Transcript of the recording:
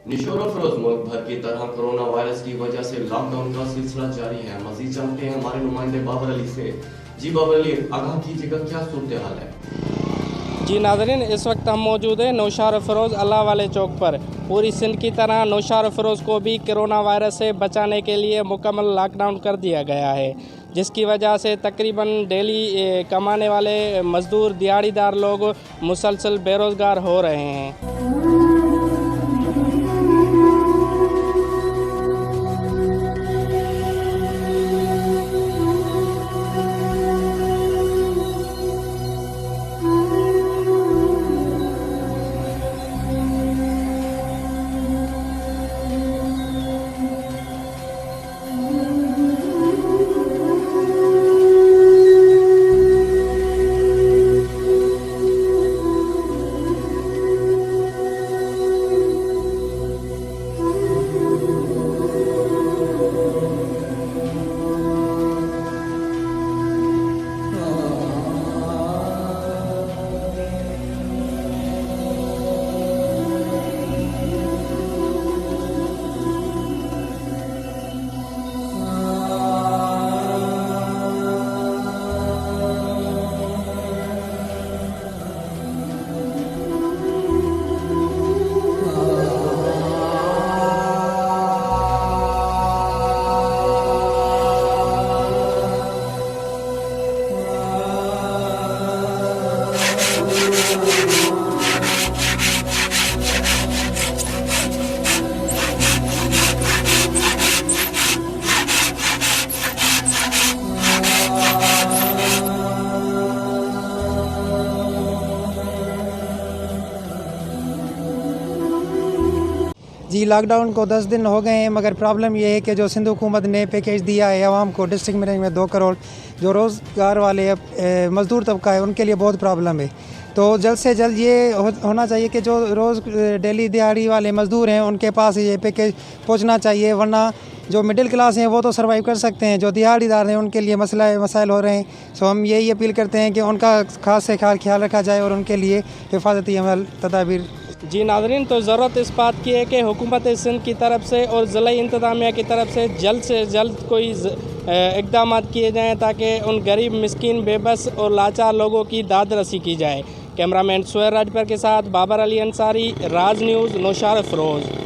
निशोर और फिरोज मुल्क भर की तरह कोरोना वायरस की वजह से लॉकडाउन का सिलसिला जारी है। मजीद जानते हैं हमारे नुमाइंदे बाबर अली से। जी बाबर अली, आगाह कीजिएगा, क्या सूरत हाल है? जी नाज़रीन, इस वक्त हम मौजूद हैं नौशार फ़िरोज़ अल्लाह वाले चौक पर। पूरी सिंध की तरह नौशार फ़िरोज़ को भी कोरोना वायरस से बचाने के लिए मुकम्मल लॉकडाउन कर दिया गया है, जिसकी वजह से तकरीबन डेली कमाने वाले मज़दूर दिहाड़ीदार लोग मुसलसल बेरोज़गार हो रहे हैं। जी, लॉकडाउन को 10 दिन हो गए हैं, मगर प्रॉब्लम ये है कि जो सिंध हुकूमत ने पैकेज दिया है आवाम को, डिस्ट्रिक्ट मैनेजमेंट 2 करोड़, जो रोज़गार वाले मज़दूर तबका है उनके लिए बहुत प्रॉब्लम है। तो जल्द से जल्द ये होना चाहिए कि जो रोज़ डेली दिहाड़ी वाले मज़दूर हैं उनके पास ये पैकेज पहुंचना चाहिए, वरना जो मिडिल क्लास हैं वो तो सर्वाइव कर सकते हैं, जो दिहाड़ीदार हैं उनके लिए मसाइल हो रहे हैं। सो हम यही अपील करते हैं कि उनका खास से खास ख्याल रखा जाए और उनके लिए हिफाजती अमल तदाबीर। जी नाज़रीन, तो ज़रूरत इस बात की है कि हुकूमत सिंध की तरफ से और ज़िला इंतज़ामिया की तरफ से जल्द कोई इक़दाम किए जाएँ ताकि उन गरीब, मिस्कीन, बेबस और लाचार लोगों की दाद रसी की जाए। कैमरामैन सुहेल राजपर के साथ बाबर अली अंसारी, राज न्यूज़, नौशार फ़िरोज़।